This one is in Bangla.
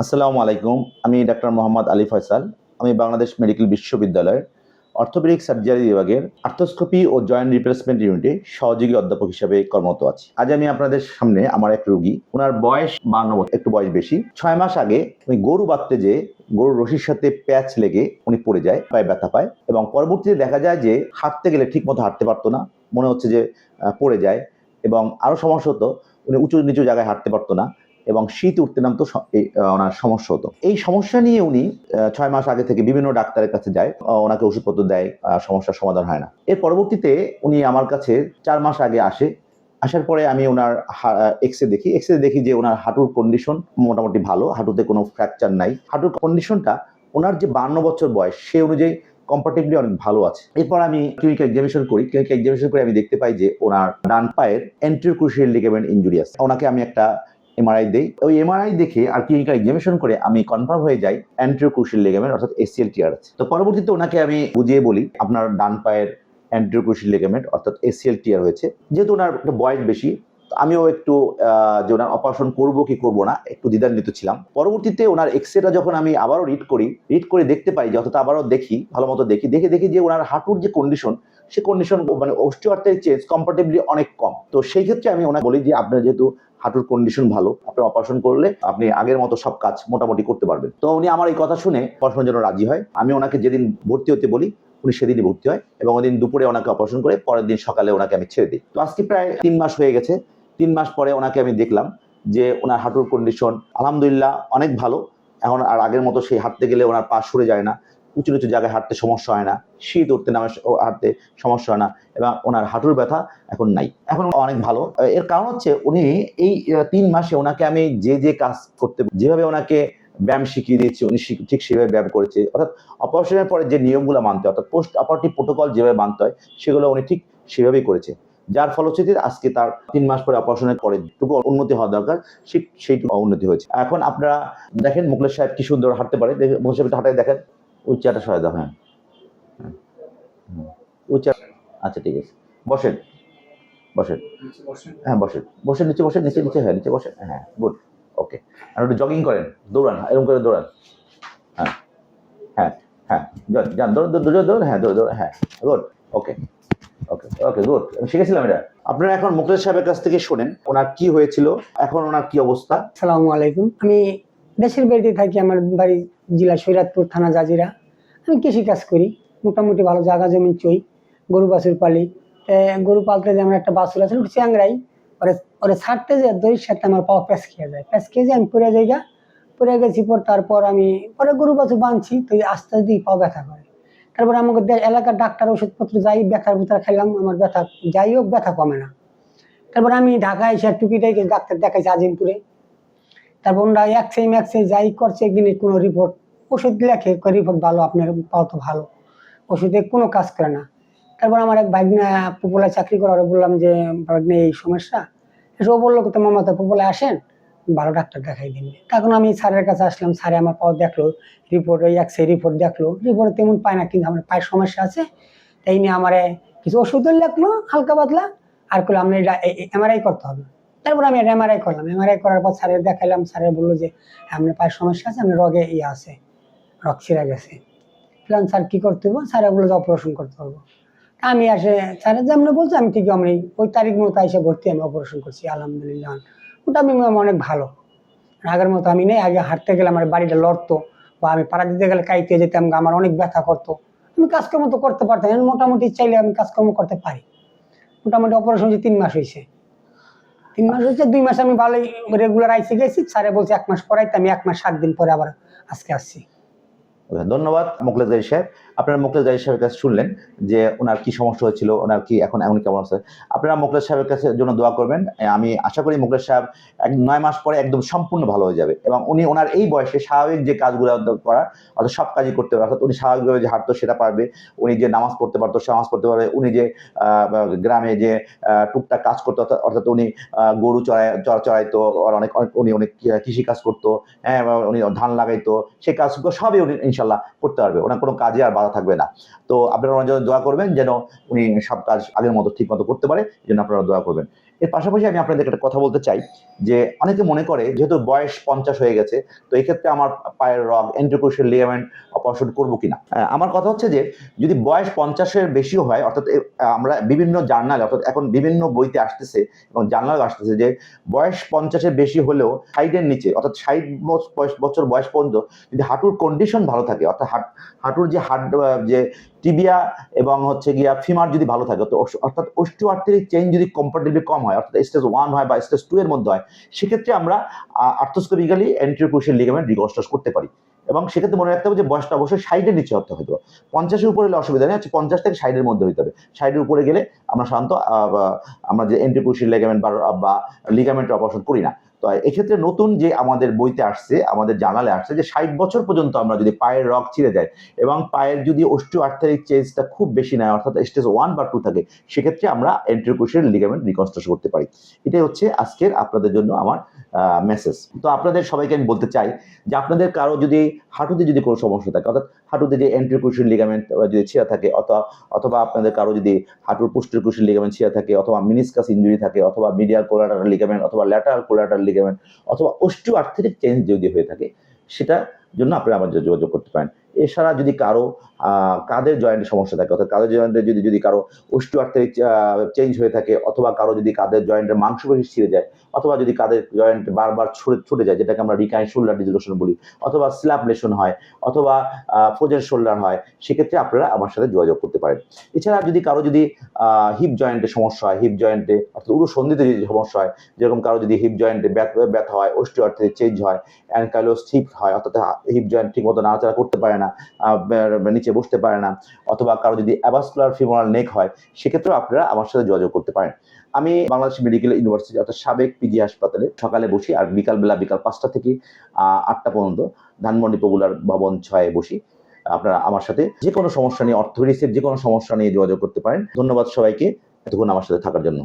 আসসালামু আলাইকুম। আমি ডাক্তার মোহাম্মদ আলী ফয়সাল। আমি বাংলাদেশ মেডিকেল বিশ্ববিদ্যালয়ের অর্থোপেডিক সার্জারি বিভাগের আর্থ্রোস্কোপি ও জয়েন্ট রিপ্লেসমেন্ট ইউনিটে সহযোগী অধ্যাপক হিসেবে কর্মরত আছি। আজ আমি আপনাদের সামনে আমার এক রোগী, উনার বয়স 52 বছর, একটু বয়স বেশি। 6 মাস আগে উনি গরু বাঁধতে যেয়ে গরুর রশির সাথে প্যাচ লেগে উনি পড়ে যায়, পায়ে ব্যথা পায় এবং পরবর্তীতে দেখা যায় যে হাঁটতে গেলে ঠিকমতো হাঁটতে পারতো না। মনে হচ্ছে যে পড়ে যায় এবং আরো সমস্যা হতো, উনি উঁচু নিচু জায়গায় হাঁটতে পারতো না এবং শীত উঠতে নামতো ওনার সমস্যা হতো। এই সমস্যা নিয়ে উনি 6 মাস আগে থেকে বিভিন্ন ডাক্তারের কাছে যায়, ওনাকে ওষুধপত্র দেয়, সমস্যার সমাধান হয় না। এর পরবর্তীতে উনি আমার কাছে 4 মাস আগে আসে। আসার পরে আমি ওনার এক্স-রে দেখি যে ওনার হাঁটুর কন্ডিশন মোটামুটি ভালো, হাঁটুতে কোনো ফ্র্যাকচার নাই। হাঁটুর কন্ডিশনটা ওনার যে 52 বছর বয়স সে অনুযায়ী কম্পারেটিভলি অনেক ভালো আছে। এরপর আমি ক্লিনিক্যাল এক্সামিনেশন করি। ক্লিনিক্যাল এক্সামিনেশন করে আমি দেখতে পাই যে ওনার ডান পায়ের অ্যান্টেরিয়র ক্রুশিয়াল লিগামেন্ট ইনজুরি আছে। ওনাকে আমি একটা এমআরআই দেই। ওই এমআরআই দেখে আর ক্লিনিক্যাল এক্সামিনেশন করে আমি কনফার্ম হয়ে যাই অ্যান্টেরিয়র ক্রুশিয়াল লিগামেন্ট অর্থাৎ এসিএল টিয়ার আছে। তো পরবর্তীতে ওনাকে আমি বুঝিয়ে বলি আপনার ডান পায়ের অ্যান্টেরিয়র ক্রুশিয়াল লিগামেন্ট অর্থাৎ এসিএল টিয়ার হয়েছে। যেহেতু ওনার একটু বয়স বেশি, আমিও একটু যে ওনার অপারেশন করবো কি করবো না একটু দ্বিধান্বিত ছিলাম। পরবর্তীতে ওনার এক্সরেটা যখন আমি আবারও রিড করে দেখতে পাই যে অর্থাৎ আবারও দেখি, ভালো মতো দেখি যে ওনার হাঁটুর যে কন্ডিশন, সে কন্ডিশন মানে অস্টিওআর্থ্রাইটিস চেঞ্জ কম্পারেটিভলি অনেক কম। তো সেই ক্ষেত্রে আমি ওনাকে বলি যে আপনার যেহেতু হাঁটুর কন্ডিশন ভালো, আপনার অপারেশন করলে আপনি আগের মতো সব কাজ মোটামুটি করতে পারবেন। তো উনি আমার এই কথা শুনে অপারেশনের জন্য রাজি হয়। আমি ওনাকে যেদিন ভর্তি হতে বলি উনি সেদিনই ভর্তি হয় এবং ওই দিন দুপুরে ওনাকে অপারেশন করে পরের দিন সকালে ওনাকে আমি ছেড়ে দিই। তো আজকে প্রায় 3 মাস হয়ে গেছে। 3 মাস পরে ওনাকে আমি দেখলাম যে ওনার হাঁটুর কন্ডিশন আলহামদুলিল্লাহ অনেক ভালো। এখন আর আগের মতো সেই হাঁটতে গেলে ওনার পা সরে যায় না, উঁচু নিচু জায়গায় হাঁটতে সমস্যা হয় না, শীত উঠতে নামে হাঁটতে সমস্যা হয় না এবং ওনার হাঁটুর ব্যথা এখন নাই, এখন অনেক ভালো। এর কারণ হচ্ছে উনি এই 3 মাসে ওনাকে আমি যে কাজ করতে, যেভাবে ওনাকে ব্যায়াম শিখিয়ে দিয়েছি উনি ঠিক সেভাবে ব্যায়াম করেছে। অর্থাৎ অপারেশনের পরে যে নিয়মগুলো মানতে হয় অর্থাৎ পোস্ট অপারেটিভ প্রোটোকল যেভাবে মানতে হয় সেগুলো উনি ঠিক সেভাবেই করেছে, যার ফলশ্রুতিতে আজকে তার 3 মাস পরে অপারেশনের পরে যেটুকু উন্নতি হওয়া দরকার সেইটুকু উন্নতি হয়েছে। এখন আপনারা দেখেন মুখলেস সাহেব কি সুন্দর হাঁটতে পারে, মুখলেস সাহেব হাঁটাই দেখেন, ওই চেয়ারটা সরাই দাও। হ্যাঁ, ওই চেয়ার, আচ্ছা ঠিক আছে, বসেন বসেন। হ্যাঁ বসেন, নিচে বসেন, নিচে হ্যাঁ নিচে বসেন, হ্যাঁ গুড, ওকে। আর একটু জগিং করেন, দৌড়ান, এরকম করে দৌড়ান। হ্যাঁ হ্যাঁ হ্যাঁ, যান দৌড়, হ্যাঁ দৌড়, হ্যাঁ গুড, ওকে ওকে ওকে গুড, আমি শিখেছিলাম এটা। আপনারা এখন মুখলেস সাহেবের কাছ থেকে শোনেন ওনার কি হয়েছিল, এখন ওনার কি অবস্থা। আসসালামু আলাইকুম। আমি দেশের বাড়িতে থাকি, আমার বাড়ি জেলা সৈয়দপুর, থানা জাজিরা। আমি কৃষিকাজ করি, মোটামুটি ভালো জায়গা জমি চই, গরু বাছুর পালি। গরু পালতে যে আমার একটা বাছুর আছে চ্যাংরাই, ওরে ওরে ছাড়তে যে দড়ির সাথে আমার পাওয়া প্যাঁচ খেয়ে যায়, আমি পড়ে যাই, পড়ে গেছি। তারপর আমি পরে গরু বাছুর বাঁধছি, তো আস্তে আস্তে পাও ব্যথা করে। তারপর আমাকে এলাকার ডাক্তার ওষুধপত্র যাই, ব্যথার ভিতরে খেলাম, আমার ব্যথা যাই হোক ব্যথা কমে না। তারপর আমি ঢাকায় এসে টুকিটাই ডাক্তার দেখাইছি আজিমপুরে। তারপর ওরা একসে যাই করছে, একদিন কোনো রিপোর্ট ওষুধ লেখে, রিপোর্ট ভালো, আপনার পাওয়া তো ভালো, ওষুধে কোনো কাজ করে না। তারপর আমার এক ভাগ্না পুপলায় চাকরি করার বললাম যে ভাগ্নে এই সমস্যা, এসব বললো তো মামা তো পুপলায় আসেন, ভালো ডাক্তার দেখাই দিন। তখন আমি স্যারের কাছে আসলাম, স্যারে আমার পাওয়া দেখলো, রিপোর্ট ওই রিপোর্ট দেখলো, রিপোর্টে তেমন পায় না, কিন্তু আমার পায়ের সমস্যা আছে। তাই নিয়ে আমার কিছু ওষুধও লেখলো হালকা পাতলা, আর করলো আপনি এমআরআই করতে হবে। তারপর আমি এমআরআই করলাম, এমআরআই করার পর স্যারের দেখাইলাম, স্যারের বললো যে আপনার পায়ের সমস্যা আছে, আপনার রগে আছে, রক ছিঁড়া গেছে। স্যার কি করতে হবে? স্যারে বললো যে অপারেশন করতে হবে। আমি আসে স্যারের যেমন বলছে আমি ঠিক আমি ওই তারিখ মতো এসে ভর্তি, আমি অপারেশন করছি আলহামদুলিল্লাহ। ওটা আমি অনেক ভালো, আগের মতো আমি নেই। আগে হাঁটতে গেলে আমার বাড়িটা লড়তো, বা আমি পাড়া দিতে গেলে কাইতে যেতাম, আমার অনেক ব্যথা করতো, আমি কাজকর্ম তো করতে পারতাম। মোটামুটি চাইলে আমি কাজকর্ম করতে পারি। মোটামুটি অপারেশন 3 মাস হয়েছে, 3 মাস হয়েছে। 2 মাস আমি ভালোই রেগুলার আইসি গেছি, স্যারে বলছে 1 মাস পরাইতে, আমি 1 মাস 7 দিন পরে আবার আজকে আসছি। ধন্যবাদ মুখলেস গাজী সাহেব। আপনারা মুখলেস গাজী সাহেবের কাছে শুনলেন যে ওনার কি সমস্যা হয়েছিল, ওনার কি এখন কেমন আছে। আপনারা মুখলেস সাহেবের কাছে জন্য দোয়া করবেন। আমি আশা করি মুখলেস সাহেব 9 মাস পরে একদম সম্পূর্ণ ভালো হয়ে যাবে এবং উনি ওনার এই বয়সে স্বাভাবিক যে কাজগুলো করার অর্থাৎ সব কাজই করতে পারবে, অর্থাৎ উনি স্বাভাবিকভাবে যে হাঁটতো সেটা পারবে, উনি যে নামাজ পড়তে পারতো সে নামাজ পড়তে পারবে, উনি যে গ্রামে যে টুকটাক কাজ করতো অর্থাৎ উনি গরু চড়াইতো, অনেক উনি অনেক কৃষি কাজ করতো, হ্যাঁ উনি ধান লাগাইতো, সেই কাজগুলো সবই উনি ইনশাল্লাহ করতে পারবে, ওনার কোনো কাজে আর বাধা থাকবে না। তো আপনারা ওনার জন্য দোয়া করবেন যেন উনি সব কাজ আগের মতো ঠিক মতো করতে পারে, এই জন্য আপনারা দোয়া করবেন। এর পাশাপাশি আমি আপনাদের একটা কথা বলতে চাই যে অনেকে মনে করে যেহেতু বয়স 50 হয়ে গেছে, তো এই ক্ষেত্রে আমার পায়ের রগ এন্ট্রোক্রুশিয়াল লিগামেন্ট অপারেশন করবো কিনা। আমার কথা হচ্ছে যে যদি বয়স 50-এর বেশিও হয়, অর্থাৎ আমরা বিভিন্ন জার্নাল, অর্থাৎ এখন বিভিন্ন বইতে আসতেছে এবং জার্নাল আসতেছে যে বয়স 50-এর বেশি হলেও সাইডের নিচে, অর্থাৎ 60 বছর বয়স পর্যন্ত যদি হাঁটুর কন্ডিশন ভালো থাকে, অর্থাৎ হাঁটুর যে যে টিবিয়া এবং হচ্ছে গিয়া ফিমার যদি ভালো থাকে, তো অর্থাৎ অস্টিওআর্থ্রাইটিক চেইন যদি কম্পারেটিভলি কম হয়, অর্থাৎ স্টেজ 1 হয় বা স্টেজ 2 এর মধ্যে হয়, সেক্ষেত্রে আমরা আর্থ্রোস্কোপিক্যালি অ্যান্টেরিয়র লিগামেন্ট রিকনস্ট্রাকশন করতে পারি। এবং সেক্ষেত্রে মনে রাখতে হবে যে বয়সটা অবশ্যই 60-এর নিচে হতে হবে। 50-এর উপরে হলে অসুবিধা নেই, 50 থেকে 60-এর মধ্যে হতে হবে। 60-এর উপরে গেলে আমরা সাধারণত আমরা যে অ্যান্টেরিয়র লিগামেন্ট বা লিগামেন্ট অপারেশন করি না। তো এক্ষেত্রে নতুন যে আমাদের বইতে আসছে, আমাদের জার্নালে আসছে যে 60 বছর পর্যন্ত আমরা যদি পায়ের রগ ছিঁড়ে যায় এবং পায়ের যদি অস্টিওআর্থ্রাইটিক চেঞ্জটা খুব বেশি নেয়, অর্থাৎ স্টেজ 1 বা 2 থাকে, সেক্ষেত্রে আমরা অ্যান্টেরিয়র লিগামেন্ট রিকনস্ট্রাকশন করতে পারি। এটাই হচ্ছে আজকের আপনাদের জন্য আমার মেসেজ। তো আপনাদের সবাইকে আমি বলতে চাই যে আপনাদের কারো যদি হাঁটুতে যদি কোনো সমস্যা থাকে, অর্থাৎ হাঁটুতে যে অ্যান্টেরিয়র লিগামেন্ট যদি ছিঁড়া থাকে, অথবা আপনাদের কারো যদি হাঁটুর পোস্টেরিয়র লিগামেন্ট ছিঁড়া থাকে, অথবা মিনিসকাস ইনজুরি থাকে, অথবা মিডিয়াল কোলাটারাল লিগামেন্ট, অথবা ল্যাটারাল কোলাটারাল লিগামেন্ট, অথবা অস্টিওআর্থ্রাইটিক চেঞ্জ যদি হয়ে থাকে, সেটা জন্য আপনারা আমাদের যোগাযোগ করতে পারেন। এছাড়া যদি কারো কাঁধের জয়েন্টের সমস্যা থাকে, অর্থাৎ কাঁধের জয়েন্টে যদি কারো অস্টিওআর্থ্রাইটিক চেঞ্জ হয়ে থাকে, অথবা কারো যদি কাঁধের জয়েন্টের মাংসপেশি ছিঁড়ে যায়, অথবা যদি কাঁধের জয়েন্ট বারবার ছুটে যায়, যেটাকে আমরা রিকারেন্ট শোল্ডার ডিসলোকেশন বলি, অথবা স্ল্যাপ লেশন হয়, অথবা ফ্রোজেন শোল্ডার হয়, সেক্ষেত্রে আপনারা আমার সাথে যোগাযোগ করতে পারেন। এছাড়া যদি কারো যদি হিপ জয়েন্টে সমস্যা হয়, হিপ জয়েন্টে অর্থাৎ উরুসন্ধিতে যদি সমস্যা হয়, যেরকম কারো যদি হিপ জয়েন্টে ব্যথা হয়, অস্টিওআর্থ্রাইটিক চেঞ্জ হয়, অ্যানকাইলোসিস হয়, অর্থাৎ হিপ জয়েন্ট ঠিক মতো নাড়াচাড়া করতে পারে না, নিচে বসতে পারে না, অথবা কারো যদি অ্যাভাসকুলার ফিমোরাল নেক হয়, সেক্ষেত্রেও আপনারা আমার সাথে যোগাযোগ করতে পারেন। আমি বাংলাদেশ মেডিকেল ইউনিভার্সিটি, অর্থাৎ সাবেক পিজি হাসপাতালে সকালে বসি, আর বিকাল 5টা থেকে 8টা পর্যন্ত ধানমন্ডি পপুলার ভবন 6-এ বসি। আপনারা আমার সাথে যে কোনো সমস্যা নিয়ে, অর্থোপেডিক্সের যে কোনো সমস্যা নিয়ে যোগাযোগ করতে পারেন। ধন্যবাদ সবাইকে এতক্ষণ আমার সাথে থাকার জন্য।